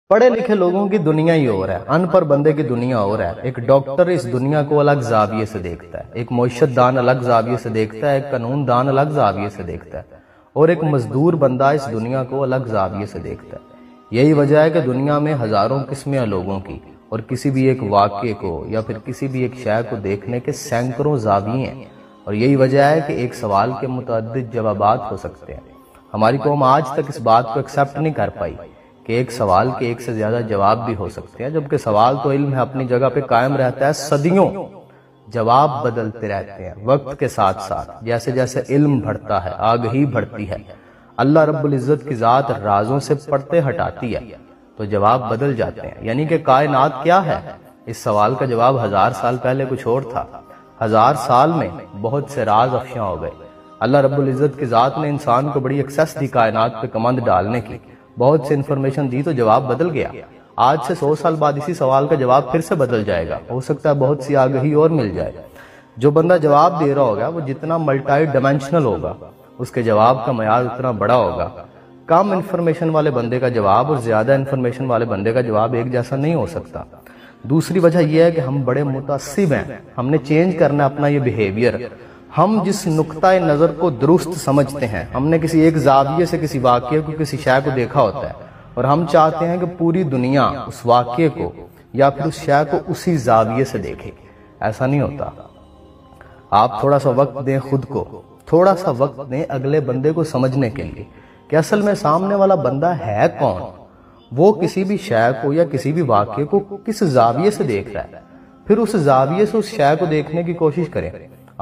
پڑھے لکھے لوگوں کی دنیا ہی اور ہے، ان پڑھ بندے کی دنیا اور ہے۔ ایک ڈاکٹر اس دنیا کو الگ زاویے سے دیکھتا ہے، ایک معیشت دان الگ زاویے سے دیکھتا ہے، ایک قانون دان الگ زاویے سے دیکھتا ہے، اور ایک مزدور بندہ اس دنیا کو الگ زاویے سے دیکھتا ہے۔ یہی وجہ ہے کہ دنیا میں ہزاروں قسمیں لوگوں کی، اور کسی بھی ایک واقعے کو یا پھر کسی بھی ایک شے کو دیکھنے کے سینکڑوں زاویے ہیں، اور یہی وجہ ہے کہ ایک سوال کے متعدد جوابات ہو سکتے ہیں۔ ہماری قوم آج تک اس بات کو ایکسیپٹ نہیں کر پائی کہ ایک سوال کے ایک سے زیادہ جواب بھی ہو سکتے ہیں، جبکہ سوال تو علم ہے، اپنی جگہ پہ قائم رہتا ہے صدیوں، جواب بدلتے رہتے ہیں وقت کے ساتھ ساتھ۔ جیسے جیسے علم بڑھتا ہے، آگہی بڑھتی ہے، اللہ رب العزت کی ذات رازوں سے پردے ہٹاتی ہے تو جواب بدل جاتے ہیں۔ یعنی کہ کائنات کیا ہے، اس سوال کا جواب 1000 سال پہلے کچھ اور تھا، 1000 سال میں بہت سے راز افشاں ہو گئے۔ اللہ رب العزت کی ذات نے انسان کو بڑی ایکسیس دی کائنات پہ کمند ڈالنے کی، بہت سے انفارمیشن دی تو جواب بدل گیا۔ آج سے 100 سال بعد اسی سوال کا جواب پھر سے بدل جائے گا، ہو سکتا ہے بہت سی آگہی اور مل جائے۔ جو بندہ جواب دے رہا ہوگا وہ جتنا ملٹی ڈائمینشنل ہوگا، اس کے جواب کا معیار اتنا بڑا ہوگا۔ کم انفارمیشن والے بندے کا جواب اور زیادہ انفارمیشن والے بندے کا جواب ایک جیسا نہیں ہو سکتا۔ دوسری وجہ یہ ہے کہ ہم بڑے متعصب ہیں، ہم نے چینج کرنا اپنا یہ بیہیویئر۔ ہم جس نقطہ نظر کو درست سمجھتے ہیں، ہم نے کسی ایک زاویے سے کسی واقعے کو، کسی شے کو دیکھا ہوتا ہے، اور ہم چاہتے ہیں کہ پوری دنیا اس واقعے کو یا پھر اس شے کو اسی زاویے سے دیکھے۔ ایسا نہیں ہوتا۔ آپ تھوڑا سا وقت دیں خود کو، تھوڑا سا وقت دیں اگلے بندے کو سمجھنے کے لیے کہ اصل میں سامنے والا بندہ ہے کون، وہ کسی بھی شے کو یا کسی بھی واقعے کو کس زاویے سے دیکھ رہا ہے، پھر اس زاویے سے اس شے کو دیکھنے کی کوشش کریں۔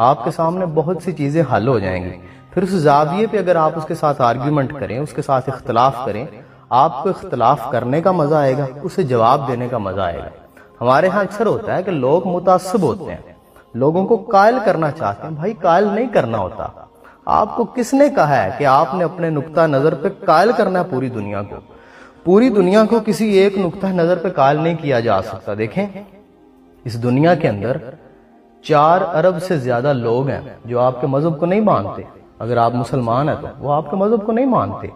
آپ کے سامنے بہت سی چیزیں حل ہو جائیں گی۔ پھر اس زاویے پہ اگر آپ اس کے ساتھ آرگیومنٹ کریں، اس کے ساتھ اختلاف کریں، آپ کو اختلاف کرنے کا مزہ آئے گا، اسے جواب دینے کا مزہ آئے گا۔ ہمارے ہاں اکثر ہوتا ہے کہ لوگ متعصب ہوتے ہیں، لوگوں کو قائل کرنا چاہتے ہیں۔ بھائی قائل نہیں کرنا ہوتا۔ آپ کو کس نے کہا ہے کہ آپ نے اپنے نقطہ نظر پہ قائل کرنا ہے پوری دنیا کو؟ پوری دنیا کو کسی ایک نقطہ نظر پہ قائل نہیں کیا جا سکتا۔ دیکھیں اس دنیا کے اندر 4 ارب سے زیادہ لوگ ہیں جو آپ کے مذہب کو نہیں مانتے۔ اگر آپ مسلمان ہیں تو وہ آپ کے مذہب کو نہیں مانتے۔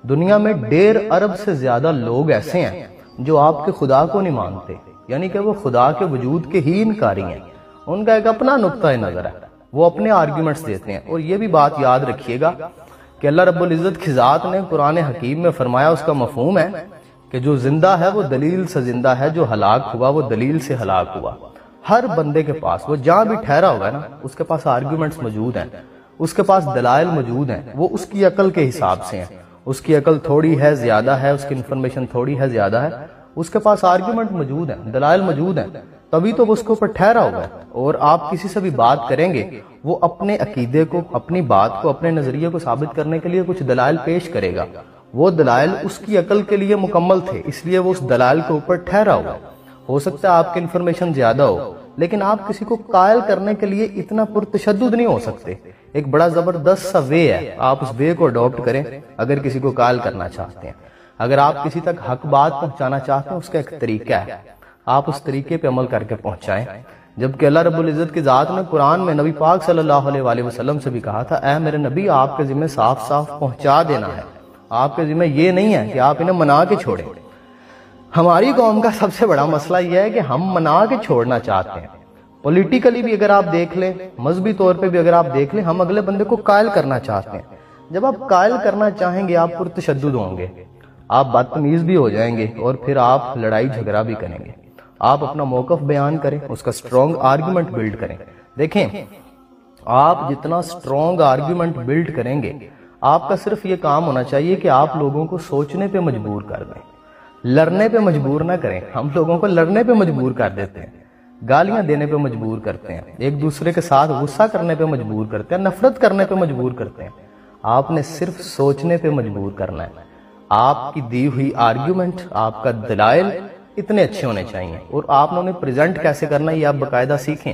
دنیا میں 1.5 ارب سے زیادہ لوگ ایسے ہیں جو آپ کے خدا کو نہیں مانتے، یعنی کہ وہ خدا کے وجود کے ہی انکاری ہیں۔ ان کا ایک اپنا نقطہ نظر ہے، وہ اپنے آرگیومنٹس دیتے ہیں۔ اور یہ بھی بات یاد رکھیے گا کہ اللہ رب العزت کی ذات نے قرآن حکیم میں فرمایا، اس کا مفہوم ہے کہ جو زندہ ہے وہ دلیل سے زندہ ہے، جو ہلاک ہوا وہ دلیل سے ہلاک ہوا۔ ہر بندے کے پاس، وہ جہاں بھی ٹھہرا ہوگا نا، اس کے پاس آرگیومنٹس موجود ہیں، اس کے پاس دلائل موجود ہیں، وہ اس کی عقل کے حساب سے ہیں۔ اس کی عقل تھوڑی ہے زیادہ ہے، اس کی انفارمیشن تھوڑی ہے زیادہ ہے، اس کے پاس آرگیومنٹ موجود ہیں، دلائل موجود ہیں، تبھی تو وہ اس کے اوپر ٹھہرا ہوا ہے۔ اور آپ کسی سے بھی بات کریں گے، وہ اپنے عقیدے کو، اپنی بات کو، اپنے نظریے کو ثابت کرنے کے لیے کچھ دلائل پیش کرے گا۔ وہ دلائل اس کی عقل کے لیے مکمل تھے، اس لیے وہ اس دلائل کے اوپر ٹھہرا ہوا ہے۔ ہو سکتا ہے آپ کی انفارمیشن زیادہ ہو، لیکن آپ کسی کو قائل کرنے کے لیے اتنا پرتشدد نہیں ہو سکتے۔ ایک بڑا زبردست سا وے ہے، آپ اس وے کو اڈاپٹ کریں اگر کسی کو قائل کرنا چاہتے ہیں۔ اگر آپ کسی تک حق بات پہنچانا چاہتے ہیں، اس کا ایک طریقہ ہے، آپ اس طریقے پہ عمل کر کے پہنچائیں۔ جبکہ اللہ رب العزت کی ذات نے قرآن میں نبی پاک صلی اللہ علیہ وآلہ وسلم سے بھی کہا تھا، اے میرے نبی آپ کے ذمہ صاف صاف پہنچا دینا ہے، آپ کے ذمہ یہ نہیں ہے کہ آپ انہیں منا کے چھوڑیں۔ ہماری قوم کا سب سے بڑا مسئلہ یہ ہے کہ ہم منا کے چھوڑنا چاہتے ہیں۔ پولیٹیکلی بھی اگر آپ دیکھ لیں، مذہبی طور پہ بھی اگر آپ دیکھ لیں، ہم اگلے بندے کو قائل کرنا چاہتے ہیں۔ جب آپ قائل کرنا چاہیں گے، آپ پرتشدد ہوں گے، آپ بدتمیز بھی ہو جائیں گے، اور پھر آپ لڑائی جھگڑا بھی کریں گے۔ آپ اپنا موقف بیان کریں، اس کا سٹرونگ آرگیومنٹ بلڈ کریں۔ دیکھیں آپ جتنا سٹرونگ آرگیومنٹ بلڈ کریں گے، آپ کا صرف یہ کام ہونا چاہیے کہ آپ لوگوں کو سوچنے پہ مجبور کر دیں، لڑنے پہ مجبور نہ کریں۔ ہم لوگوں کو لڑنے پہ مجبور کر دیتے ہیں، گالیاں دینے پہ مجبور کرتے ہیں، ایک دوسرے کے ساتھ غصہ کرنے پہ مجبور کرتے ہیں، نفرت کرنے پہ مجبور کرتے ہیں۔ آپ نے صرف سوچنے پہ مجبور کرنا ہے۔ آپ کی دی ہوئی آرگیومنٹ، آپ کا دلائل اتنے اچھے ہونے چاہیے، اور آپ نے انہیں پریزنٹ کیسے کرنا ہے یہ آپ باقاعدہ سیکھیں۔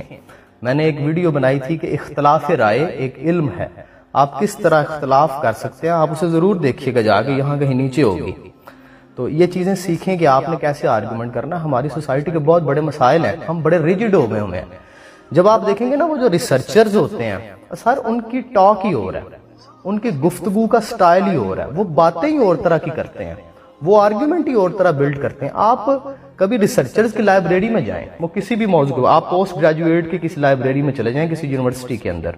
میں نے ایک ویڈیو بنائی تھی کہ اختلاف رائے ایک علم ہے، آپ کس طرح اختلاف کر سکتے ہیں، آپ اسے ضرور دیکھیے گا، جا کے یہاں کہیں نیچے ہوگی۔ تو یہ چیزیں سیکھیں کہ آپ نے کیسے آرگیومنٹ کرنا ہے۔ ہماری سوسائٹی کے بہت بڑے مسائل ہیں، ہم بڑے ریجڈ ہو گئے ہوئے ہیں۔ جب آپ دیکھیں گے نا، وہ جو ریسرچرز ہوتے ہیں، سر ان کی ٹاک ہی اور ہے، ان کی گفتگو کا سٹائل ہی اور ہے، وہ باتیں ہی اور طرح کی کرتے ہیں۔ وہ آرگیومنٹ ہی اور طرح بلڈ کرتے ہیں. آپ کبھی ریسرچرز کی لائبریری میں جائیں, وہ کسی بھی موضوع کو, آپ پوسٹ گریجویٹ کی کسی لائبریری میں چلے جائیں, کسی یونیورسٹی کے اندر,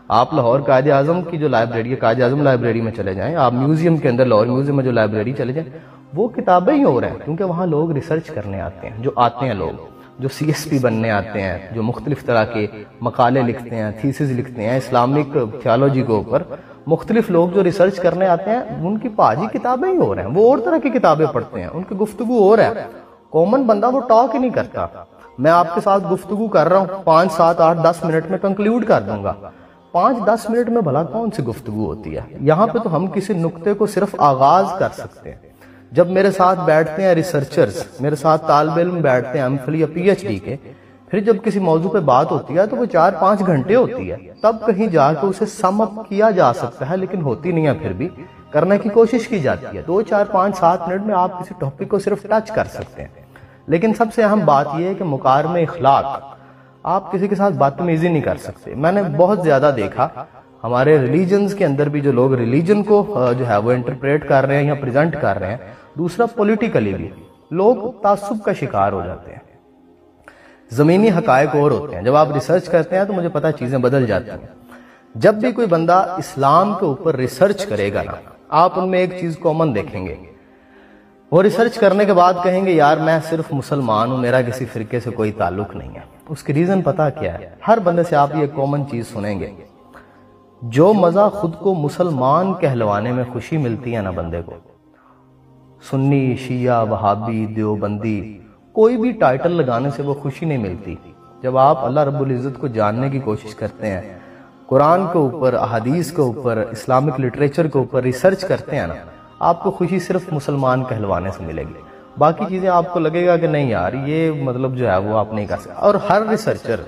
آپ لاہور قائد اعظم کی جو لائبریری ہے, قائد اعظم لائبریری میں چلے جائیں, آپ میوزیم کے اندر, لاہور میوزیم میں جو لائبریری چلے جائیں, وہ کتابیں ہی ہو رہے ہیں, کیونکہ وہاں لوگ ریسرچ کرنے آتے ہیں. جو آتے ہیں لوگ, جو سی ایس پی بننے آتے ہیں, جو مختلف طرح کے مقالے لکھتے ہیں, تھیسز لکھتے ہیں اسلامک تھیالوجی کے اوپر, مختلف لوگ جو ریسرچ کرنے آتے ہیں, ان کی پاجی کتابیں ہی ہو رہے ہیں. وہ اور طرح کی کتابیں پڑھتے ہیں, ان کی گفتگو ہو رہا ہے. کامن بندہ وہ ٹاک ہی نہیں کرتا. میں آپ کے ساتھ گفتگو کر رہا ہوں, 5 7 8 10 منٹ میں کنکلیوڈ کر دوں گا. 5-10 منٹ میں بھلا کون سی گفتگو ہوتی ہے؟ یہاں پہ تو ہم کسی نقطے کو صرف آغاز کر سکتے ہیں. جب میرے ساتھ بیٹھتے ہیں ریسرچرز, میرے ساتھ طالب علم بیٹھتے ہیں ایم فل یا پی ایچ ڈی کے, پھر جب کسی موضوع پہ بات ہوتی ہے تو وہ 4-5 گھنٹے ہوتی ہے, تب کہیں جا کے اسے سم اپ کیا جا سکتا ہے, لیکن ہوتی نہیں ہے. پھر بھی کرنے کی کوشش کی جاتی ہے. 2 4 5 7 منٹ میں آپ کسی ٹاپک کو صرف ٹچ کر سکتے ہیں. لیکن سب سے اہم بات یہ ہے کہ مکارم اخلاق, آپ کسی کے ساتھ بدتمیزی نہیں کر سکتے. میں نے بہت زیادہ دیکھا ہمارے ریلیجنز کے اندر بھی, جو لوگ ریلیجن کو جو ہے وہ انٹرپریٹ کر رہے ہیں یا پریزنٹ کر رہے ہیں, دوسرا پولیٹیکلی بھی لوگ تعصب کا شکار ہو جاتے ہیں. زمینی حقائق اور ہوتے ہیں. جب آپ ریسرچ کرتے ہیں تو مجھے پتا چیزیں بدل جاتی ہیں. جب بھی کوئی بندہ اسلام کے اوپر ریسرچ کرے گا نا, آپ ان میں ایک چیز کامن دیکھیں گے. وہ ریسرچ کرنے کے بعد کہیں گے یار میں صرف مسلمان ہوں, میرا کسی فرقے سے کوئی تعلق نہیں ہے. اس کی ریزن پتا کیا ہے؟ ہر بندے سے آپ یہ کامن چیز سنیں گے, جو مزہ خود کو مسلمان کہلوانے میں خوشی ملتی ہے نا بندے کو, سنی, شیعہ, وہابی, دیوبندی, کوئی بھی ٹائٹل لگانے سے وہ خوشی نہیں ملتی. جب آپ اللہ رب العزت کو جاننے کی کوشش کرتے ہیں, قرآن کے اوپر, احادیث کے اوپر, اسلامک لٹریچر کے اوپر ریسرچ کرتے ہیں نا, آپ کو خوشی صرف مسلمان کہلوانے سے ملے گی. باقی چیزیں آپ کو لگے گا کہ نہیں یار یہ مطلب جو ہے وہ آپ نہیں کر سکتے. اور ہر ریسرچر,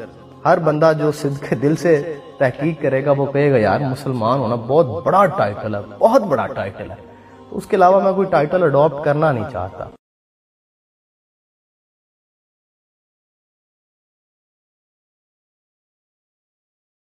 ہر بندہ جو صدق دل سے تحقیق کرے گا, وہ کہے گا یار مسلمان ہونا بہت بڑا ٹائٹل ہے, بہت بڑا ٹائٹل ہے. تو اس کے علاوہ میں کوئی ٹائٹل اڈاپٹ کرنا نہیں چاہتا.